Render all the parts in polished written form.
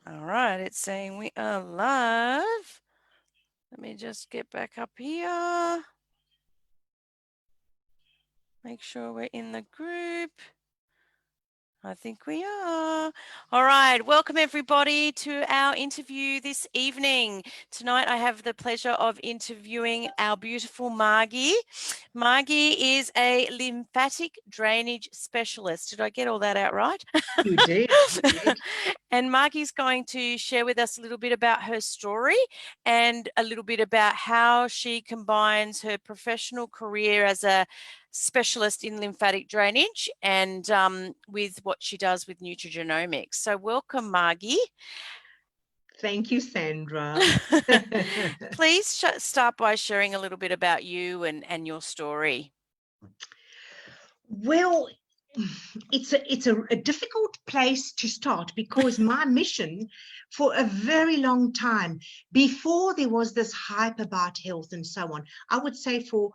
All right, it's saying we are live. Let me just get back up here. Make sure we're in the group. I think we are. All right. Welcome, everybody, to our interview this evening. Tonight, I have the pleasure of interviewing our beautiful Margie. Margie is a lymphatic drainage specialist. Did I get all that out right? You did. You did. And Margie's going to share with us a little bit about her story and a little bit about how she combines her professional career as a specialist in lymphatic drainage and with what she does with nutrigenomics. So welcome, Margie. Thank you, Sandra. Please start by sharing a little bit about you and your story. Well, it's a difficult place to start because my mission for a very long time, before there was this hype about health and so on, I would say for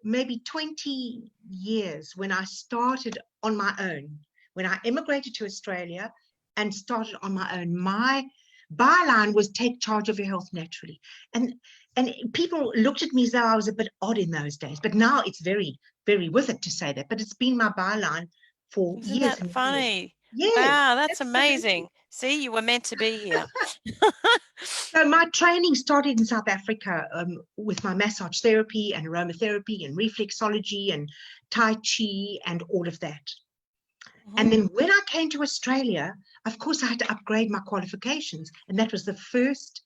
maybe 20 years when I started on my own, when I immigrated to Australia and started on my own, my byline was take charge of your health naturally. And people looked at me as though I was a bit odd in those days, but now it's very, very with it to say that. But it's been my byline for Isn't years that and years. funny? Yes, Wow, that's absolutely. amazing. See, you were meant to be here. So my training started in South Africa with my massage therapy and aromatherapy and reflexology and Tai Chi and all of that. And then when I came to Australia, of course, I had to upgrade my qualifications. And that was the first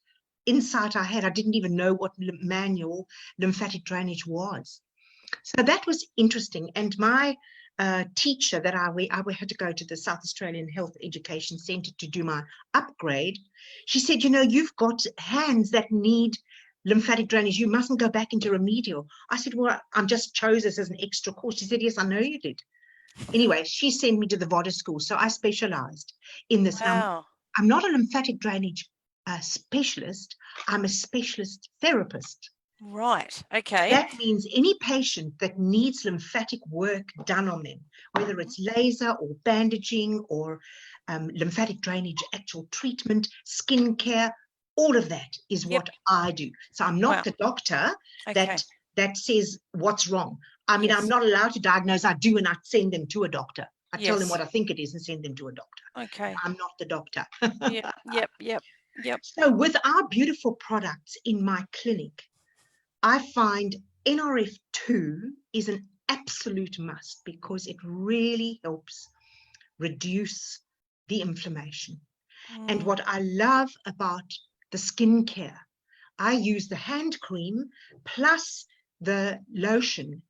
insight I had. I didn't even know what manual lymphatic drainage was. So that was interesting. And my teacher that I had to go to the South Australian Health Education Centre to do my upgrade. She said, you know, you've got hands that need lymphatic drainage. You mustn't go back into remedial. I said, well, I'm just chose this as an extra course. She said, yes, I know you did. Anyway, she sent me to the VODA school. So I specialized in this. Wow. I'm not a lymphatic drainage specialist. I'm a specialist therapist. Right. Okay. That means any patient that needs lymphatic work done on them, whether it's laser or bandaging or lymphatic drainage, actual treatment, skin care, all of that is what I do. So I'm not the doctor that says what's wrong. I mean, I'm not allowed to diagnose. I do, and I send them to a doctor. I tell them what I think it is and send them to a doctor. Okay. I'm not the doctor. Yep. So with our beautiful products in my clinic, I find NRF2 is an absolute must because it really helps reduce the inflammation. And what I love about the skincare, I use the hand cream plus the lotion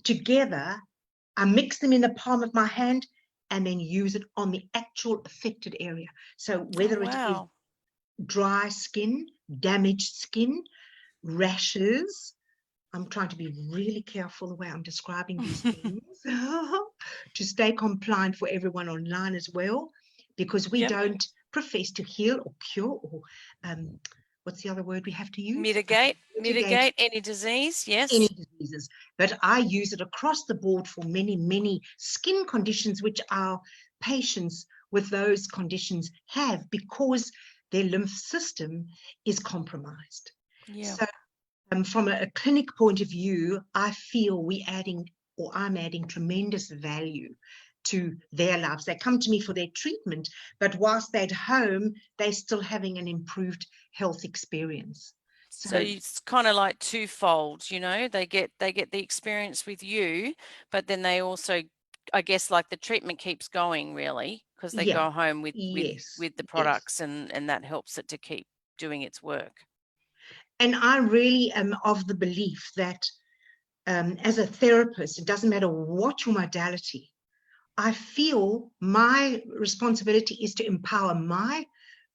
together. I mix them in the palm of my hand and then use it on the actual affected area. So whether it is dry skin, damaged skin, rashes, I'm trying to be really careful the way I'm describing these things to stay compliant for everyone online as well, because we don't profess to heal or cure or what's the other word we have to use? Mitigate any disease, yes. Any diseases. But I use it across the board for many, many skin conditions which our patients with those conditions have because their lymph system is compromised. So from a clinic point of view, I feel I'm adding tremendous value to their lives. They come to me for their treatment, but whilst they're at home, they're still having an improved health experience. So it's kind of like twofold, you know, they get the experience with you, but then they also, I guess, like the treatment keeps going really because they go home with the products and that helps it to keep doing its work. And I really am of the belief that as a therapist, it doesn't matter what your modality, I feel my responsibility is to empower my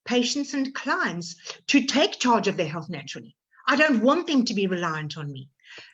patients and clients to take charge of their health naturally. I don't want them to be reliant on me.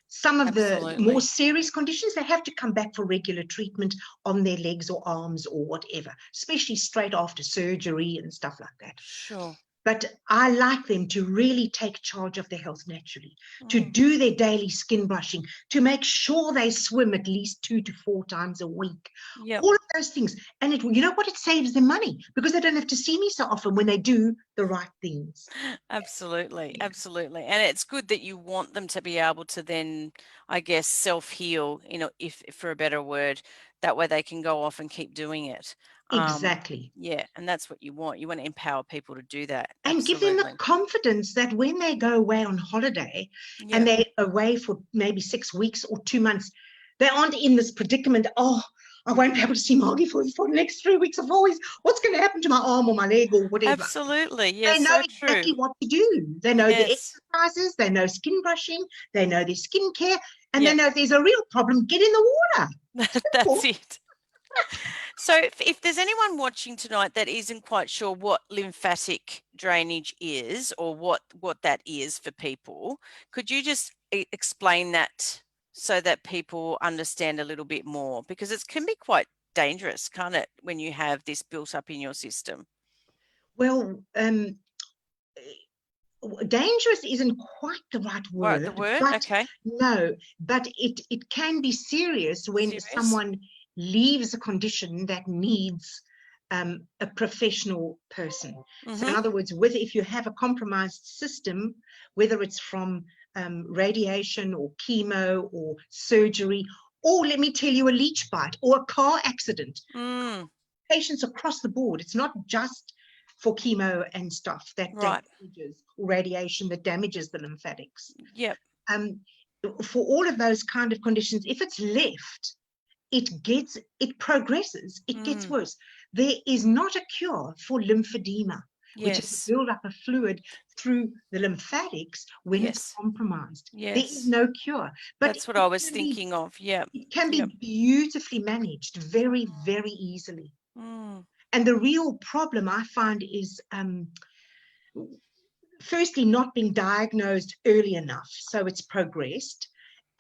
Some of the more serious conditions, they have to come back for regular treatment on their legs or arms or whatever, especially straight after surgery and stuff like that. Sure. But I like them to really take charge of their health naturally, to Mm. do their daily skin brushing, to make sure they swim at least 2 to 4 times a week. Yep. All of those things. And you know what? It saves them money because they don't have to see me so often when they do the right things. Absolutely, Yeah. absolutely. And it's good that you want them to be able to then, I guess, self-heal, if for a better word, that way they can go off and keep doing it. Exactly. Yeah, and that's what you want. You want to empower people to do that. And give them the Absolutely. confidence that when they go away on holiday and Yeah, they're away for maybe 6 weeks or 2 months, they aren't in this predicament. Oh, I won't be able to see Margie for the next 3 weeks of always. What's going to happen to my arm or my leg or whatever? absolutely. They Yes, know so true. exactly what to do. They know the Yes. exercises, they know skin brushing, they know their skincare, and they Yep. know if there's a real problem, get in the water. That's it. So if there's anyone watching tonight that isn't quite sure what lymphatic drainage is or what that is for people, could you just explain that so that people understand a little bit more? Because it can be quite dangerous, can't it, when you have this built up in your system? Well, dangerous isn't quite the right Right, the word, word? but Okay. no, but it can be serious when Serious. someone leaves a condition that needs a professional person. So in Mm-hmm. other words, whether if you have a compromised system, whether it's from radiation or chemo or surgery, or let me tell you, a leech bite or a car accident, Mm, patients across the board. It's not just for chemo and stuff that right. damages, or radiation that damages the lymphatics. Yep. Um, for all of those kind of conditions, if it's left, it progresses, it gets Mm, worse. There is not a cure for lymphedema, which is the yes. buildup of fluid through the lymphatics when it's Yes. compromised. There is Yes. no cure, but That's what I was thinking of. Yep. it can be Yep. beautifully managed very, very easily. Mm, And the real problem I find is, firstly, not being diagnosed early enough, so it's progressed,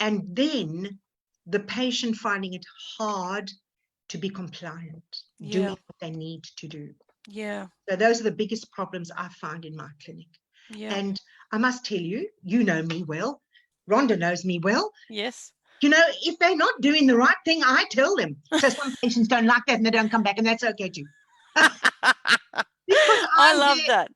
and then the patient finding it hard to be compliant, doing yeah. what they need to do. Yeah. So those are the biggest problems I find in my clinic. Yeah. And I must tell you, you know me well, Rhonda knows me well. Yes. If they're not doing the right thing, I tell them. So some patients don't like that and they don't come back, and that's okay too. Because I I'm love there. that.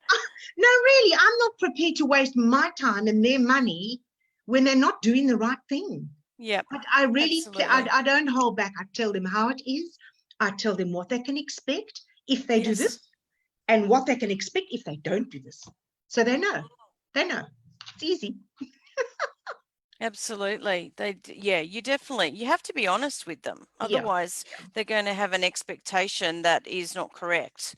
No, really, I'm not prepared to waste my time and their money when they're not doing the right thing. Yep. But I really, Absolutely. I don't hold back. I tell them how it is. I tell them what they can expect if they do Yes. this, and what they can expect if they don't do this. So they know. They know. It's easy. Absolutely. Yeah, you have to be honest with them. Yeah, Otherwise, they're going to have an expectation that is not correct.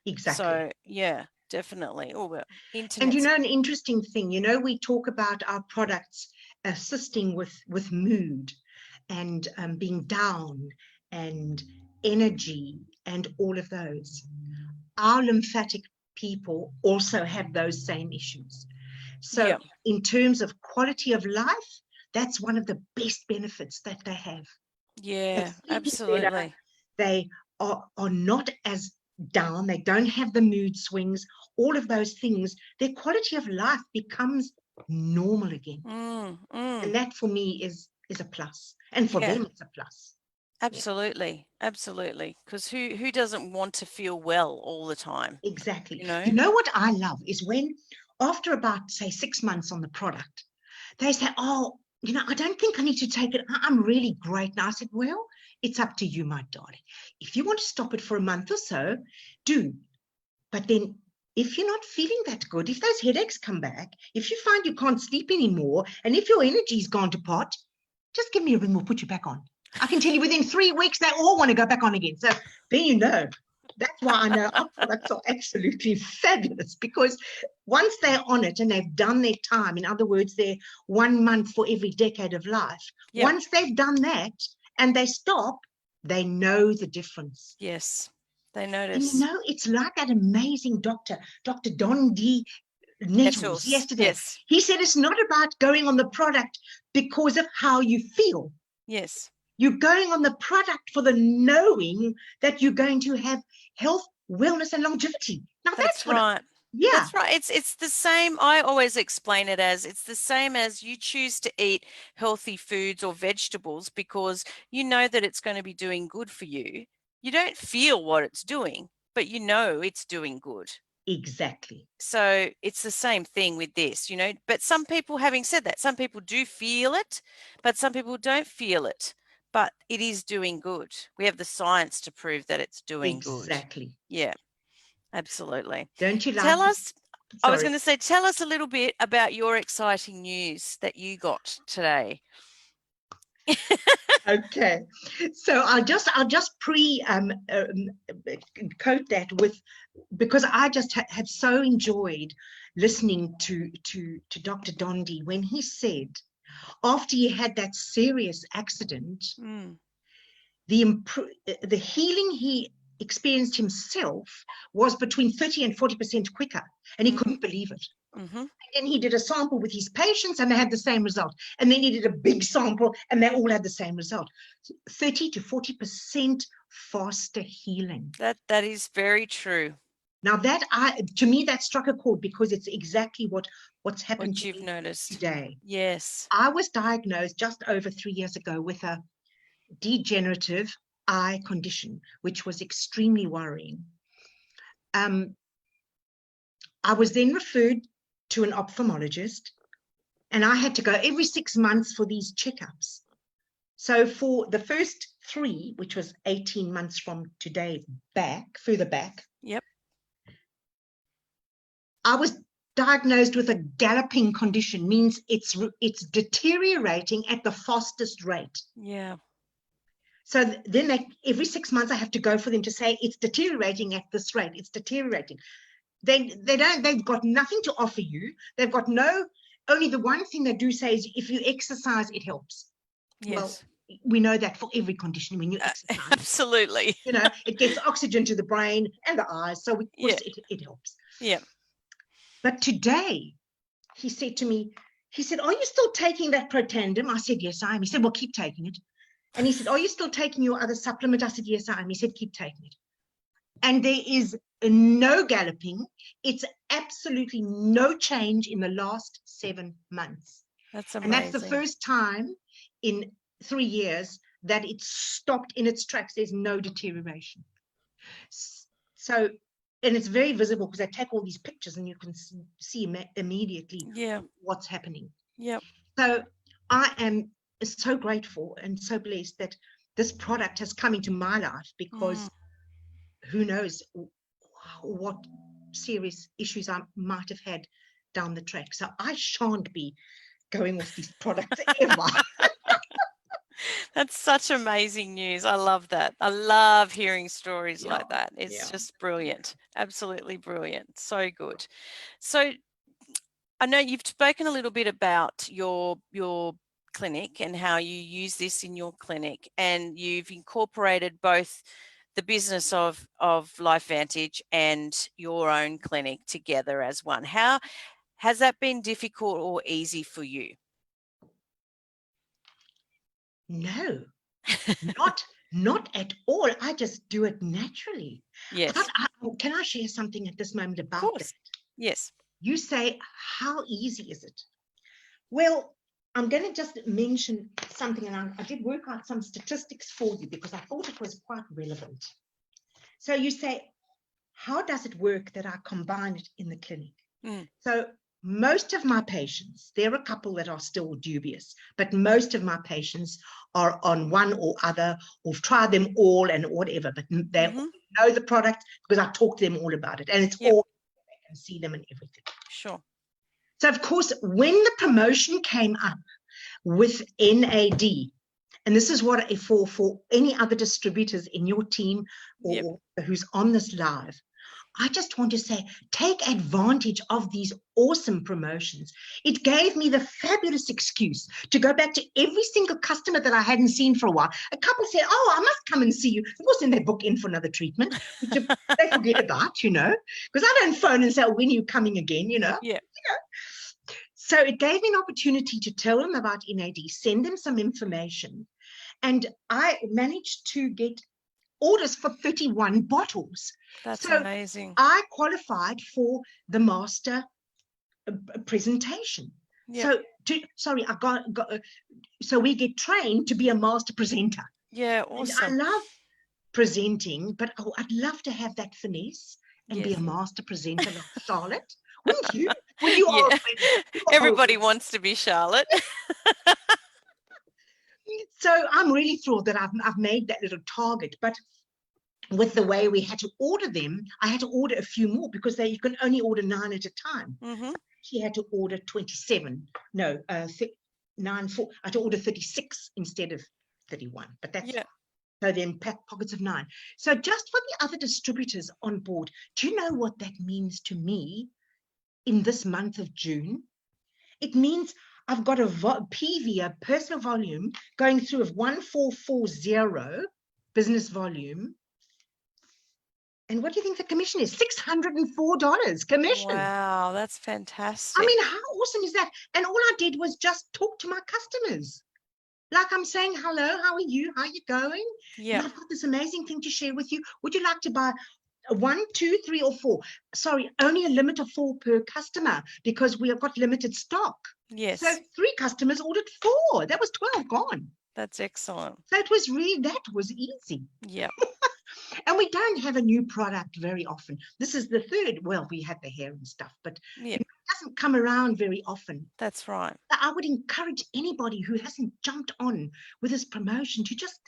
exactly. So, yeah, definitely. Oh, well, And internet's an interesting thing, we talk about our products assisting with mood and being down and energy and all of those. Our lymphatic people also have those same issues. So yeah. in terms of quality of life, that's one of the best benefits that they have. They're Yeah, sleeping better. absolutely. They are not as down. They don't have the mood swings, all of those things. Their quality of life becomes normal again. Mm, And mm. that for me is a plus. And for Yeah. them, it's a plus. Yeah, Absolutely, absolutely. Because who doesn't want to feel well all the time? exactly. You know? You know what I love is when, after about, say, 6 months on the product, they say, oh, I don't think I need to take it. I'm really great now. I said, well, it's up to you, my darling. If you want to stop it for a month or so, do. But then if you're not feeling that good, if those headaches come back, if you find you can't sleep anymore, and if your energy's gone to pot, just give me a ring, we'll put you back on. I can tell you within 3 weeks, they all want to go back on again. So then that's why I know our products are absolutely fabulous, because once they're on it and they've done their time, in other words, they're 1 month for every decade of life, Yep. once they've done that and they stop, they know the difference. Yes. They And notice. it's like that amazing doctor, Dr. Don D. Nettles, Nettles. yesterday. Yes. He said it's not about going on the product because of how you feel. Yes. You're going on the product for the knowing that you're going to have health, wellness, and longevity. Now, That's that's what right. Yeah, That's right. It's the same. I always explain it as it's the same as you choose to eat healthy foods or vegetables because you know that it's going to be doing good for you. You don't feel what it's doing, but you know it's doing good. exactly. So it's the same thing with this, you know. But some people, having said that, some people do feel it, but some people don't feel it. But it is doing good. We have the science to prove that it's doing good. Exactly. Yeah, absolutely. Don't you Tell like the, us, I was sorry. going to say, tell us a little bit about your exciting news that you got today. Okay. So I'll just coat that with, because I just have so enjoyed listening to Dr. Dondi when he said after he had that serious accident, Mm, the healing he experienced himself was between 30 and 40% quicker, and he couldn't believe it. mm-hmm. And he did a sample with his patients and they had the same result. And then he did a big sample and they all had the same result. 30 to 40% faster healing. That is very true. Now to me, that struck a chord because it's exactly what's happened What to you've me noticed. today. Yes. I was diagnosed just over 3 years ago with a degenerative eye condition, which was extremely worrying. I was then referred to an ophthalmologist, and I had to go every 6 months for these checkups. So for the first 3, which was 18 months from today further back, Yep. I was diagnosed with a galloping condition, means it's deteriorating at the fastest rate. Yeah. So then every 6 months I have to go for them to say it's deteriorating at this rate. It's deteriorating. They've got nothing to offer you. They've got only the one thing they do say is if you exercise, it helps. Well, Yes. we know that for every condition when you exercise, Absolutely. it gets oxygen to the brain and the eyes. So of Yeah. course it helps. Yeah. But today he said to me, he said, are you still taking that Protandim? I said, yes, I am. He said, well, keep taking it. And he said, are you still taking your other supplement? I said, yes, I am. He said, keep taking it. And there is no galloping. It's absolutely no change in the last 7 months. That's And that's the amazing. first time in 3 years that it's stopped in its tracks. There's no deterioration. So, and it's very visible because I take all these pictures and you can see immediately Yeah. what's happening. Yep. So I am so grateful and so blessed that this product has come into my life, because who knows what serious issues I might have had down the track. So I shan't be going off these products ever. That's such amazing news. I love that. I love hearing stories Yeah, like that. It's yeah. just brilliant. Absolutely brilliant. So good. So I know you've spoken a little bit about your clinic and how you use this in your clinic, and you've incorporated both the business of LifeVantage and your own clinic together as one. How has that been difficult or easy for you? No, not at all. I just do it naturally. Yes, Can I share something at this moment of about that? course. Yes. You say, how easy is it? Well, I'm going to just mention something, and I did work out some statistics for you because I thought it was quite relevant. So you say, how does it work that I combine it in the clinic? So most of my patients, there are a couple that are still dubious, but most of my patients are on one or other, or tried them all and whatever, but they know the product because I talk to them all about it, and it's all, they can see them and everything. Sure. So of course, when the promotion came up with NAD, and this is what for any other distributors in your team or who's on this live, I just want to say, take advantage of these awesome promotions. It gave me the fabulous excuse to go back to every single customer that I hadn't seen for a while. A couple said, oh, I must come and see you. Of course, then they book in for another treatment, which they forget about, because I don't phone and say, oh, when are you coming again, Yeah. So it gave me an opportunity to tell them about NAD, send them some information, and I managed to get orders for 31 bottles. That's so amazing. I qualified for the master presentation. Yep. So we get trained to be a master presenter. Yeah, And awesome. I love presenting, but I'd love to have that finesse and be Yes. a master presenter like Charlotte. Wouldn't you? Well, you Yeah. are. Everybody wants to be Charlotte. So I'm really thrilled that I've made that little target. But with the way we had to order them, I had to order a few more because you can only order 9 at a time. Mm-hmm. She had to order 27. No, 9, 4. I had to order 36 instead of 31. But that's fine. So then pack pockets of 9. So just for the other distributors on board, do you know what that means to me in this month of June? It means I've got a PV, a personal volume, going through of 1440 business volume. And what do you think the commission is? $604 commission. Wow, that's fantastic. I mean, how awesome is that? And all I did was just talk to my customers. Like I'm saying, hello, how are you? How are you going? Yeah. I've got this amazing thing to share with you. Would you like to buy 1, 2, 3, or 4? Sorry, only a limit of 4 per customer because we have got limited stock. Yes. So 3 customers ordered 4. That was 12 gone. That's excellent. So it was really, that was easy. Yeah. And we don't have a new product very often. This is the third. Well, we had the Hare and stuff, but it doesn't come around very often. That's right. I would encourage anybody who hasn't jumped on with this promotion to just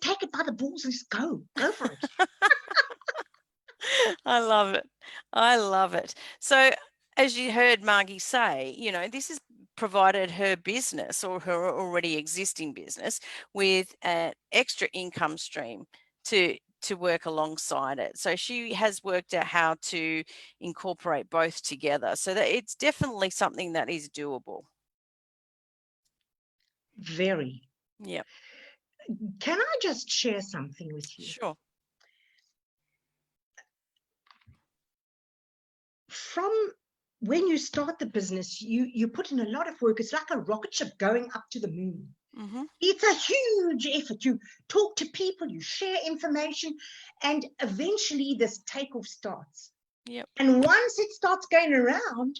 take it by the balls and just go for it. I love it. I love it. So as you heard Margie say, this has provided her business or her already existing business with an extra income stream to work alongside it. So she has worked out how to incorporate both together. So that it's definitely something that is doable. Very. Yeah. Can I just share something with you? Sure. From when you start the business, you put in a lot of work. It's like a rocket ship going up to the moon. Mm-hmm. It's a huge effort. You talk to people, you share information, and eventually this takeoff starts. Yep. And once it starts going around,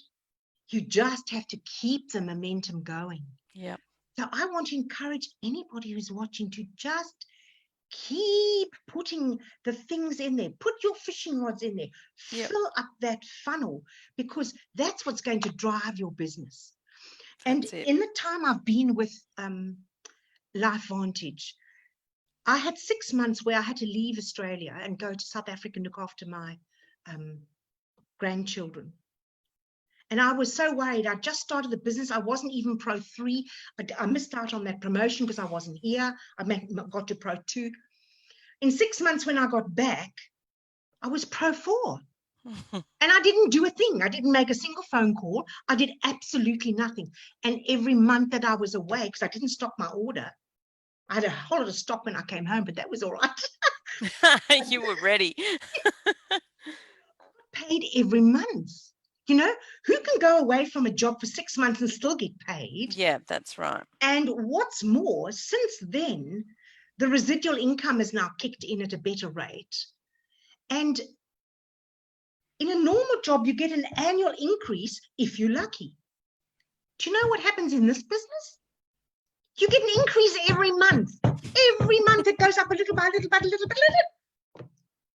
you just have to keep the momentum going. Yep. So I want to encourage anybody who's watching to just keep putting the things in there. Put your fishing rods in there. Yep. Fill up that funnel because that's what's going to drive your business. And in the time I've been with LifeVantage, I had 6 months where I had to leave Australia and go to South Africa and look after my grandchildren. And I was so worried. I just started the business. I wasn't even Pro 3. I missed out on that promotion because I wasn't here. I got to Pro 2. In 6 months when I got back, I was Pro 4. And I didn't do a thing. I didn't make a single phone call. I did absolutely nothing. And every month that I was away, because I didn't stop my order, I had a whole lot of stock when I came home, but that was all right. You were ready. Paid every month. Who can go away from a job for 6 months and still get paid? Yeah, that's right. And what's more, since then, the residual income is now kicked in at a better rate. And in a normal job, you get an annual increase if you're lucky. Do you know what happens in this business? You get an increase every month. Every month it goes up a little by a little by a little by a little.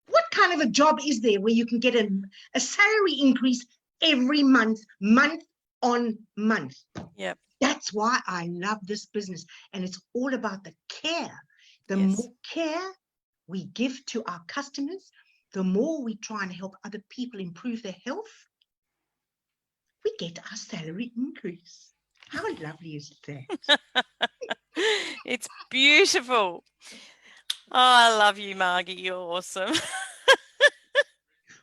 What kind of a job is there where you can get a salary increase every month on month? Yep. That's why I love this business. And it's all about the care. The more care we give to our customers, the more we try and help other people improve their health, we get our salary increase. How lovely is that? It's beautiful. Oh, I love you, Margie. You're awesome.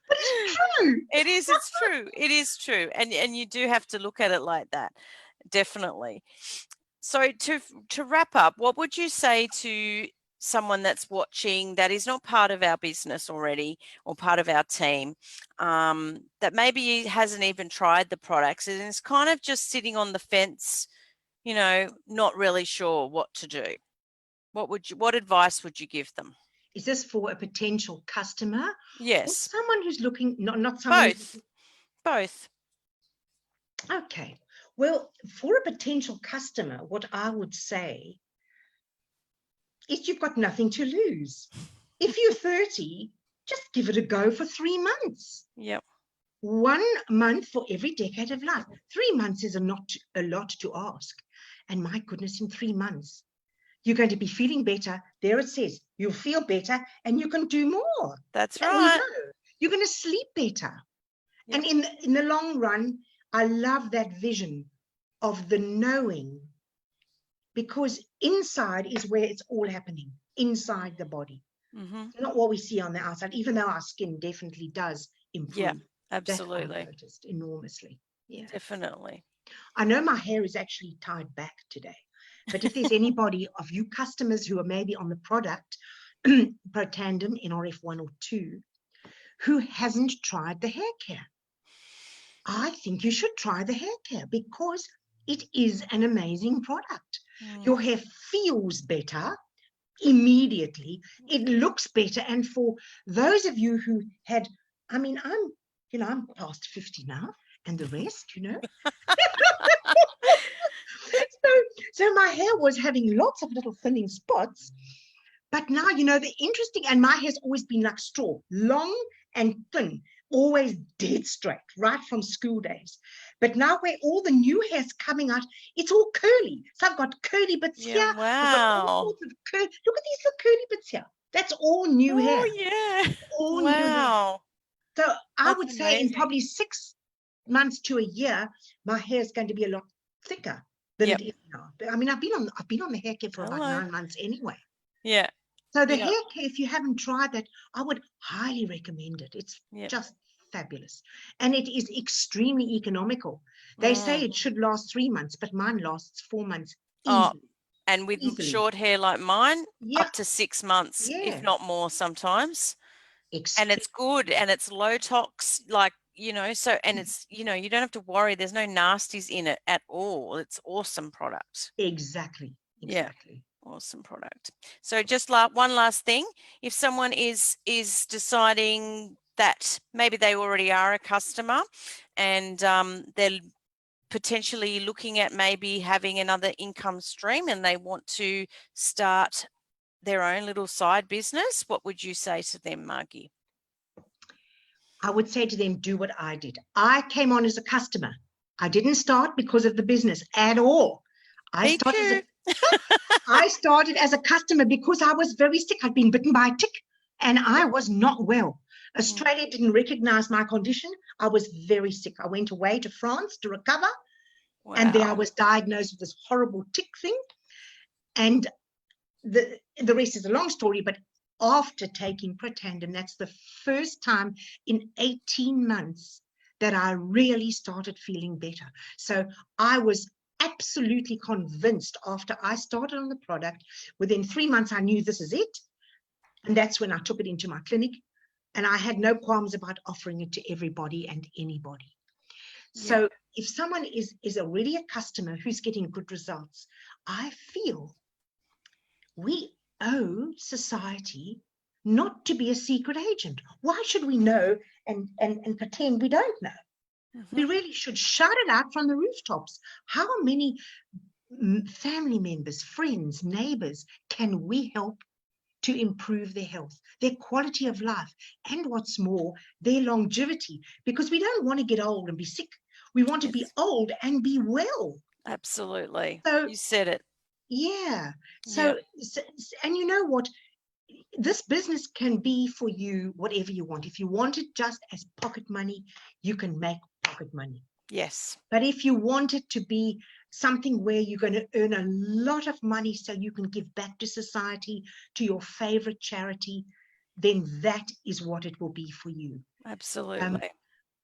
But it's true. It is. It's true. It is true. And you do have to look at it like that. Definitely. So to wrap up, what would you say to someone that's watching that is not part of our business already or part of our team, that maybe hasn't even tried the products and is kind of just sitting on the fence, not really sure what to do? What advice would you give them? Is this for a potential customer or Yes. someone who's looking, not someone who's Both. okay. Well, for a potential customer, what I would say is you've got nothing to lose. If you're 30, just give it a go for 3 months. Yep. 1 month for every decade of life. 3 months is not a lot to ask. And my goodness, in 3 months, you're going to be feeling better. There it says, you'll feel better and you can do more. That's We right. know. You're going to sleep better. Yep. And in the long run, I love that vision of the knowing, because inside is where it's all happening, inside the body. Mm-hmm. Not what we see on the outside, even though our skin definitely does improve. Yeah, That absolutely. I've noticed enormously. Yeah. Definitely. I know my hair is actually tied back today, but if there's anybody of you customers who are maybe on the product, Protandim, NRF1 or 2, who hasn't tried the hair care, I think you should try the hair care because it is an amazing product. Your hair feels better immediately. It looks better. And for those of you who had, I mean, I'm past 50 now, and the rest, so my hair was having lots of little thinning spots. But now, the interesting, and my hair's always been like straw, long and thin, always dead straight, right from school days. But now where all the new hair's coming out, it's all curly. So I've got curly bits here. I've got all Wow. sorts of look at these little curly bits here. That's all new hair. Oh, yeah. All new hair. Wow. So I That's would say in amazing. probably 6 months to a year, my hair is going to be a lot thicker than Yep. it is now. But I mean, I've been on the hair care for about Hello. 9 months anyway. Yeah. So the Yep. hair care, if you haven't tried that, I would highly recommend it. It's Yep. just fabulous. And it is extremely economical. They say it should last 3 months, but mine lasts 4 months easily. And with Easily. short hair like mine, Yeah. up to 6 months, Yeah. if not more sometimes. And Extremely. it's good and it's low tox, like, so, and it's, you don't have to worry. There's no nasties in it at all. It's awesome product. Exactly. Yeah. Exactly. Awesome product. So just one last thing, if someone is deciding that maybe they already are a customer and they're potentially looking at maybe having another income stream and they want to start their own little side business, what would you say to them, Margie? I would say to them, do what I did. I came on as a customer. I didn't start because of the business at all. I started as a customer because I was very sick. I'd been bitten by a tick and I was not well. Australia didn't recognize my condition. I was very sick. I went away to France to recover. Wow. And then I was diagnosed with this horrible tick thing. And the rest is a long story, but after taking Protandim, that's the first time in 18 months that I really started feeling better. So I was absolutely convinced after I started on the product. Within 3 months, I knew this is it. And that's when I took it into my clinic. And I had no qualms about offering it to everybody and anybody. So if someone is already a customer who's getting good results, I feel we owe society not to be a secret agent. Why should we know and pretend we don't know? Mm-hmm. We really should shout it out from the rooftops. How many family members, friends, neighbors can we help to improve their health, their quality of life, and what's more, their longevity? Because we don't want to get old and be sick. We want to be old and be well. Absolutely. So, you said it. Yeah. So, and you know what? This business can be for you whatever you want. If you want it just as pocket money, you can make pocket money. Yes. But if you want it to be something where you're going to earn a lot of money so you can give back to society, to your favorite charity, then that is what it will be for you. Absolutely.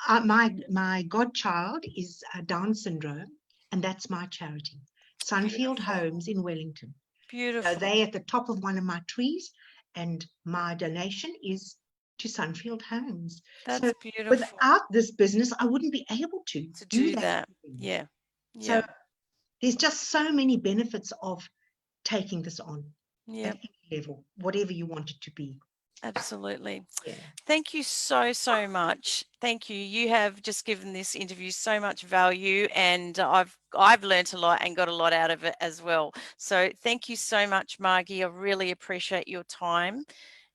My godchild is Down syndrome, and that's my charity. Sunfield Homes in Wellington. Beautiful. So they're at the top of one of my trees, and my donation is to Sunfield Homes. That's beautiful. Without this business, I wouldn't be able to do that. Yeah. So there's just so many benefits of taking this on. Yeah. level, whatever you want it to be. Absolutely. Yeah. Thank you so, so much. Thank you. You have just given this interview so much value, and I've learnt a lot and got a lot out of it as well. So thank you so much, Margie. I really appreciate your time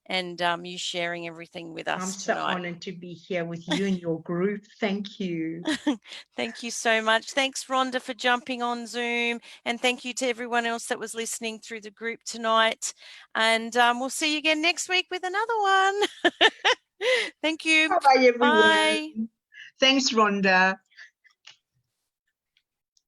and you sharing everything with I'm us so tonight. honored to be here with you and your group. Thank you. Thank you so much. Thanks, Rhonda, for jumping on Zoom. And thank you to everyone else that was listening through the group tonight. And we'll see you again next week with another one. Thank you. Bye-bye, everyone. Bye. Thanks, Rhonda.